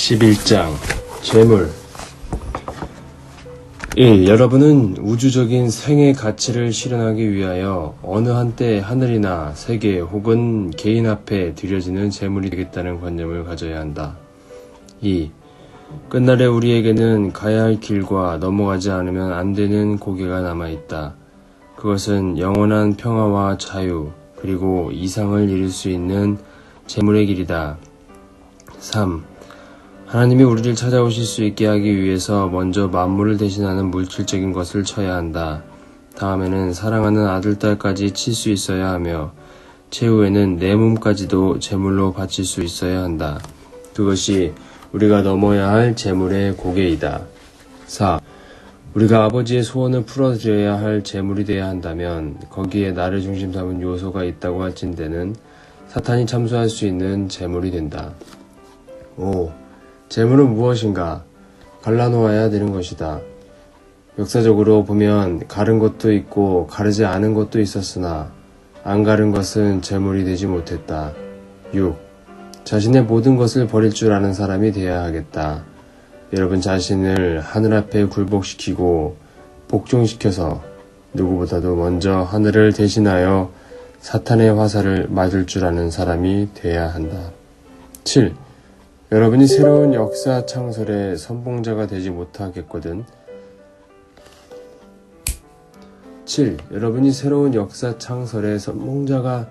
11장 재물 1. 여러분은 우주적인 생의 가치를 실현하기 위하여 어느 한때 하늘이나 세계 혹은 개인 앞에 드려지는 재물이 되겠다는 관념을 가져야 한다. 2. 끝날에 우리에게는 가야 할 길과 넘어가지 않으면 안 되는 고개가 남아있다. 그것은 영원한 평화와 자유, 그리고 이상을 이룰 수 있는 재물의 길이다. 3. 하나님이 우리를 찾아오실 수 있게 하기 위해서 먼저 만물을 대신하는 물질적인 것을 쳐야 한다. 다음에는 사랑하는 아들, 딸까지 칠 수 있어야 하며 최후에는 내 몸까지도 제물로 바칠 수 있어야 한다. 그것이 우리가 넘어야 할 제물의 고개이다. 4. 우리가 아버지의 소원을 풀어드려야 할 제물이 되어야 한다면 거기에 나를 중심 삼은 요소가 있다고 할진대는 사탄이 참수할 수 있는 제물이 된다. 5. 재물은 무엇인가? 갈라놓아야 되는 것이다. 역사적으로 보면 가른 것도 있고 가르지 않은 것도 있었으나 안 가른 것은 재물이 되지 못했다. 6. 자신의 모든 것을 버릴 줄 아는 사람이 되어야 하겠다. 여러분 자신을 하늘 앞에 굴복시키고 복종시켜서 누구보다도 먼저 하늘을 대신하여 사탄의 화살을 맞을 줄 아는 사람이 되어야 한다. 7. 여러분이 새로운 역사 창설의 선봉자가 되지 못하겠거든. 7. 여러분이 새로운 역사 창설의 선봉자가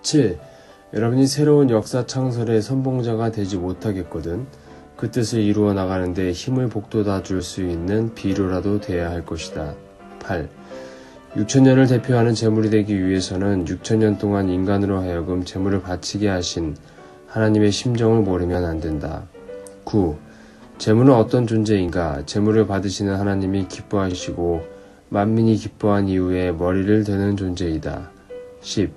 7. 여러분이 새로운 역사 창설의 선봉자가 되지 못하겠거든. 그 뜻을 이루어 나가는데 힘을 북돋아 줄 수 있는 비료라도 돼야 할 것이다. 8. 6천년을 대표하는 재물이 되기 위해서는 6천년 동안 인간으로 하여금 재물을 바치게 하신 하나님의 심정을 모르면 안 된다. 9. 재물은 어떤 존재인가? 재물을 받으시는 하나님이 기뻐하시고 만민이 기뻐한 이후에 머리를 드는 존재이다. 10.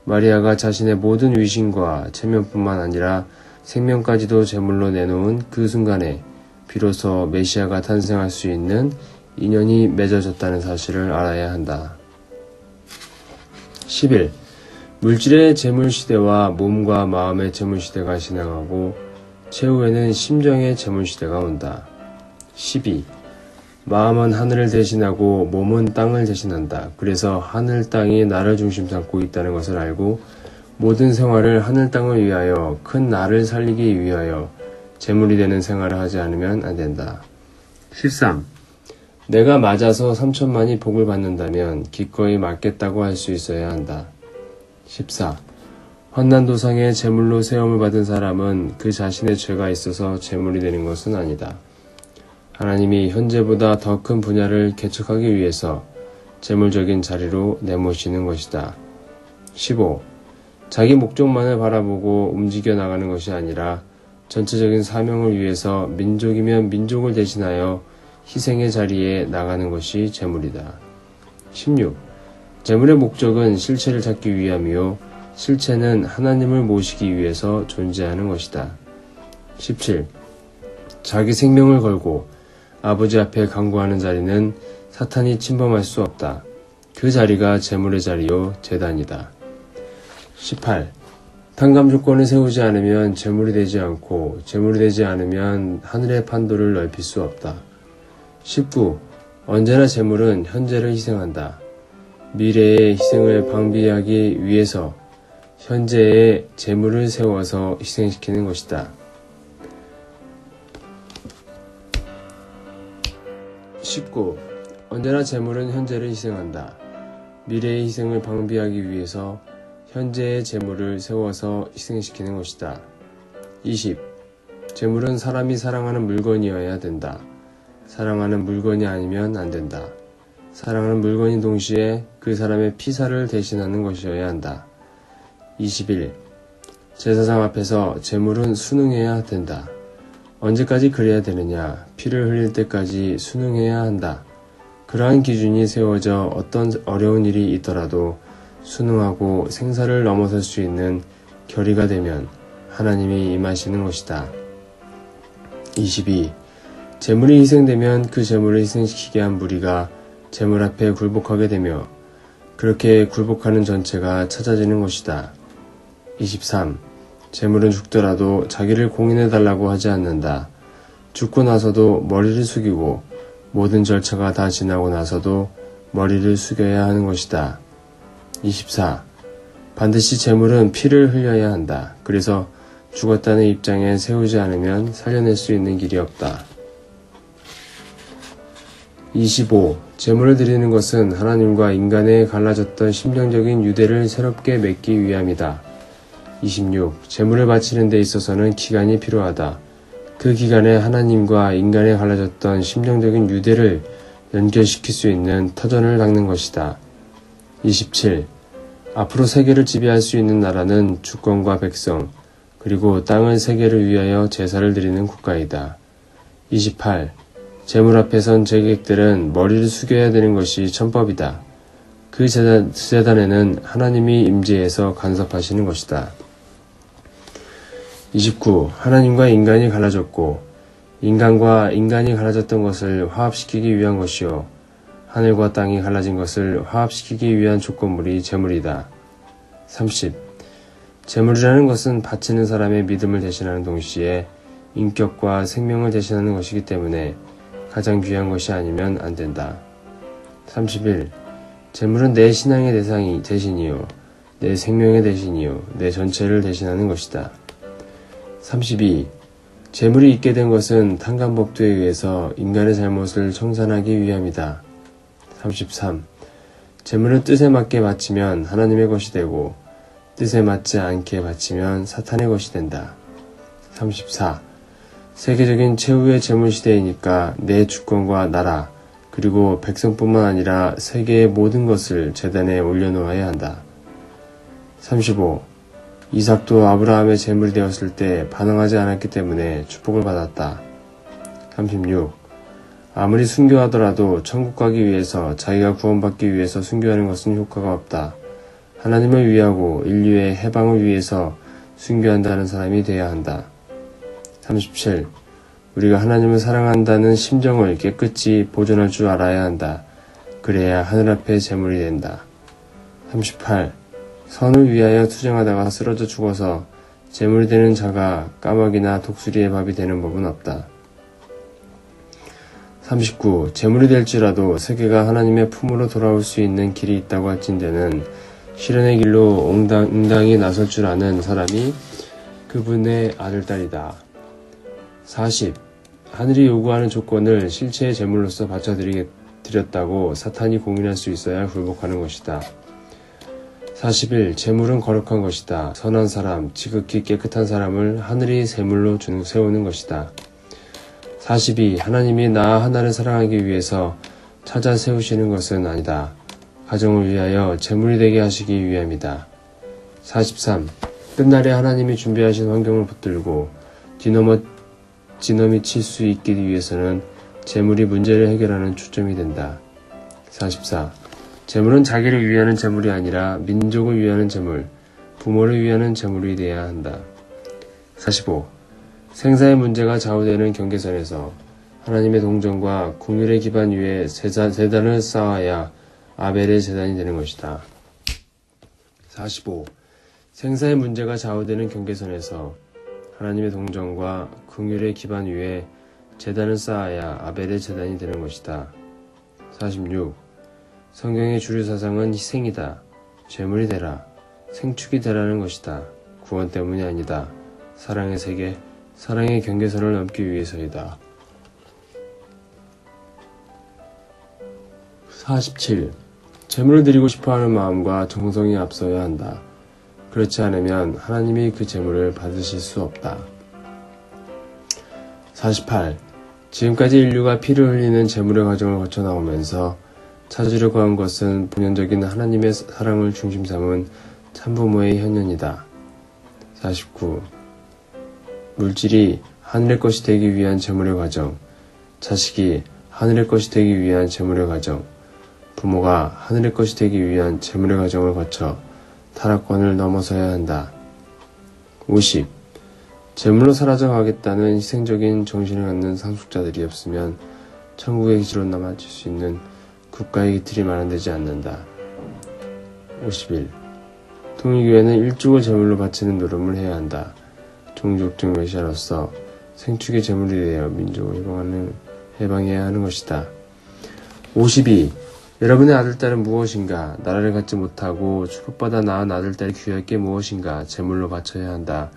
마리아가 자신의 모든 위신과 체면뿐만 아니라 생명까지도 제물로 내놓은 그 순간에 비로소 메시아가 탄생할 수 있는 인연이 맺어졌다는 사실을 알아야 한다. 11. 물질의 재물시대와 몸과 마음의 재물시대가 진행하고 최후에는 심정의 재물시대가 온다. 12. 마음은 하늘을 대신하고 몸은 땅을 대신한다. 그래서 하늘 땅이 나를 중심 삼고 있다는 것을 알고 모든 생활을 하늘 땅을 위하여 큰 나를 살리기 위하여 재물이 되는 생활을 하지 않으면 안 된다. 13. 내가 맞아서 3천만이 복을 받는다면 기꺼이 맞겠다고 할 수 있어야 한다. 14. 환난도상의 제물로 세움을 받은 사람은 그 자신의 죄가 있어서 제물이 되는 것은 아니다. 하나님이 현재보다 더 큰 분야를 개척하기 위해서 제물적인 자리로 내모시는 것이다. 15. 자기 목적만을 바라보고 움직여 나가는 것이 아니라 전체적인 사명을 위해서 민족이면 민족을 대신하여 희생의 자리에 나가는 것이 제물이다. 16. 제물의 목적은 실체를 찾기 위함이요 실체는 하나님을 모시기 위해서 존재하는 것이다. 17. 자기 생명을 걸고 아버지 앞에 간구하는 자리는 사탄이 침범할 수 없다. 그 자리가 제물의 자리요 제단이다. 18. 탕감 조건을 세우지 않으면 제물이 되지 않고 제물이 되지 않으면 하늘의 판도를 넓힐 수 없다. 19. 언제나 제물은 현재를 희생한다. 미래의 희생을 방비하기 위해서 현재의 재물을 세워서 희생시키는 것이다. 19. 언제나 재물은 현재를 희생한다. 미래의 희생을 방비하기 위해서 현재의 재물을 세워서 희생시키는 것이다. 20. 재물은 사람이 사랑하는 물건이어야 된다. 사랑하는 물건이 아니면 안 된다. 사랑하는 물건인 동시에 그 사람의 피사를 대신하는 것이어야 한다. 21. 제사장 앞에서 제물은 순응해야 된다. 언제까지 그래야 되느냐? 피를 흘릴 때까지 순응해야 한다. 그러한 기준이 세워져 어떤 어려운 일이 있더라도 순응하고 생사를 넘어설 수 있는 결의가 되면 하나님이 임하시는 것이다. 22. 제물이 희생되면 그 제물을 희생시키게 한 무리가 제물 앞에 굴복하게 되며 그렇게 굴복하는 전체가 찾아지는 것이다. 23. 재물은 죽더라도 자기를 공인해달라고 하지 않는다. 죽고 나서도 머리를 숙이고 모든 절차가 다 지나고 나서도 머리를 숙여야 하는 것이다. 24. 반드시 재물은 피를 흘려야 한다. 그래서 죽었다는 입장에 세우지 않으면 살려낼 수 있는 길이 없다. 25. 재물을 드리는 것은 하나님과 인간의 갈라졌던 심정적인 유대를 새롭게 맺기 위함이다. 26. 재물을 바치는 데 있어서는 기간이 필요하다. 그 기간에 하나님과 인간의 갈라졌던 심정적인 유대를 연결시킬 수 있는 터전을 닦는 것이다. 27. 앞으로 세계를 지배할 수 있는 나라는 주권과 백성, 그리고 땅을 세계를 위하여 제사를 드리는 국가이다. 28. 재물 앞에 선 재객들은 머리를 숙여야 되는 것이 천법이다. 그 재단에는 하나님이 임재해서 간섭하시는 것이다. 29. 하나님과 인간이 갈라졌고 인간과 인간이 갈라졌던 것을 화합시키기 위한 것이요 하늘과 땅이 갈라진 것을 화합시키기 위한 조건물이 재물이다. 30. 재물이라는 것은 바치는 사람의 믿음을 대신하는 동시에 인격과 생명을 대신하는 것이기 때문에 가장 귀한 것이 아니면 안 된다. 31. 재물은 내 신앙의 대신이요 내 생명의 대신이요 내 전체를 대신하는 것이다. 32. 재물이 있게 된 것은 탕감법도에 의해서 인간의 잘못을 청산하기 위함이다. 33. 재물을 뜻에 맞게 바치면 하나님의 것이 되고 뜻에 맞지 않게 바치면 사탄의 것이 된다. 34. 세계적인 최후의 재물 시대이니까 내 주권과 나라 그리고 백성뿐만 아니라 세계의 모든 것을 제단에 올려놓아야 한다. 35. 이삭도 아브라함의 재물이 되었을 때 반응하지 않았기 때문에 축복을 받았다. 36. 아무리 순교하더라도 천국 가기 위해서 자기가 구원받기 위해서 순교하는 것은 효과가 없다. 하나님을 위하고 인류의 해방을 위해서 순교한다는 사람이 되어야 한다. 37. 우리가 하나님을 사랑한다는 심정을 깨끗이 보존할 줄 알아야 한다. 그래야 하늘 앞에 재물이 된다. 38. 선을 위하여 투쟁하다가 쓰러져 죽어서 재물이 되는 자가 까마귀나 독수리의 밥이 되는 법은 없다. 39. 재물이 될지라도 세계가 하나님의 품으로 돌아올 수 있는 길이 있다고 할진대는 실현의 길로 응당히 나설 줄 아는 사람이 그분의 아들딸이다. 40. 하늘이 요구하는 조건을 실체의 재물로서 바쳐드렸다고 사탄이 공인할 수 있어야 굴복하는 것이다. 41. 재물은 거룩한 것이다. 선한 사람, 지극히 깨끗한 사람을 하늘이 재물로 세우는 것이다. 42. 하나님이 나 하나를 사랑하기 위해서 찾아 세우시는 것은 아니다. 가정을 위하여 재물이 되게 하시기 위함이다. 43. 끝날에 하나님이 준비하신 환경을 붙들고 지너미칠 수 있기 위해서는 재물이 문제를 해결하는 초점이 된다. 44. 재물은 자기를 위하는 재물이 아니라 민족을 위하는 재물, 부모를 위하는 재물이 되어야 한다. 45. 생사의 문제가 좌우되는 경계선에서 하나님의 동정과 긍휼의 기반 위에 제단을 쌓아야 아벨의 제단이 되는 것이다. 45. 생사의 문제가 좌우되는 경계선에서 하나님의 동정과 긍휼의 기반 위에 제단을 쌓아야 아벨의 제단이 되는 것이다. 46. 성경의 주류 사상은 희생이다. 죄물이 되라. 생축이 되라는 것이다. 구원 때문이 아니다. 사랑의 세계, 사랑의 경계선을 넘기 위해서이다. 47. 재물을 드리고 싶어하는 마음과 정성이 앞서야 한다. 그렇지 않으면 하나님이 그 재물을 받으실 수 없다. 48. 지금까지 인류가 피를 흘리는 재물의 과정을 거쳐 나오면서 찾으려고 한 것은 본연적인 하나님의 사랑을 중심 삼은 참부모의 현현이다. 49. 물질이 하늘의 것이 되기 위한 재물의 과정, 자식이 하늘의 것이 되기 위한 재물의 과정, 부모가 하늘의 것이 되기 위한 재물의 과정을 거쳐 타락권을 넘어서야 한다. 50. 재물로 사라져가겠다는 희생적인 정신을 갖는 상속자들이 없으면 천국의 기지로 남아질 수 있는 국가의 기틀이 마련되지 않는다. 51. 통일교회는 일족을 제물로 바치는 노름을 해야 한다. 종족 등 메시아로서 생축의 제물이 되어 민족을 해방해야 하는 것이다. 52. 여러분의 아들딸은 무엇인가? 나라를 갖지 못하고 축복받아 낳은 아들딸이 귀할 게 무엇인가? 제물로 바쳐야 한다.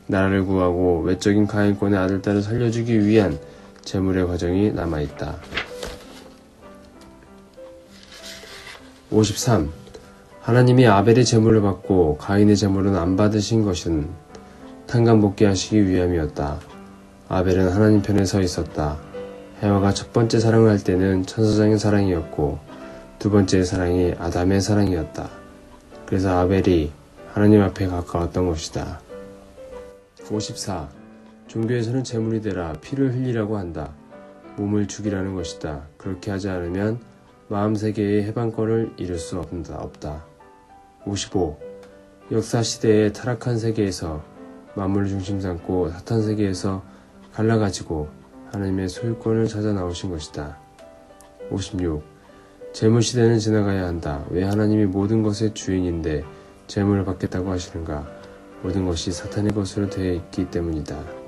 나라를 구하고 외적인 가인권의 아들딸을 살려주기 위한 제물의 과정이 남아있다. 53. 하나님이 아벨의 제물을 받고 가인의 제물은 안 받으신 것은 탕감복귀 하시기 위함이었다. 아벨은 하나님 편에 서 있었다. 해와가 첫 번째 사랑을 할 때는 천사장의 사랑이었고 두 번째 사랑이 아담의 사랑이었다. 그래서 아벨이 하나님 앞에 가까웠던 것이다. 54. 종교에서는 제물이 되라 피를 흘리라고 한다. 몸을 죽이라는 것이다. 그렇게 하지 않으면 마음세계의 해방권을 이룰 수 없다. 55. 역사시대의 타락한 세계에서 만물을 중심 삼고 사탄 세계에서 갈라가지고 하나님의 소유권을 찾아 나오신 것이다. 56. 재물시대는 지나가야 한다. 왜 하나님이 모든 것의 주인인데 재물을 받겠다고 하시는가? 모든 것이 사탄의 것으로 되어 있기 때문이다.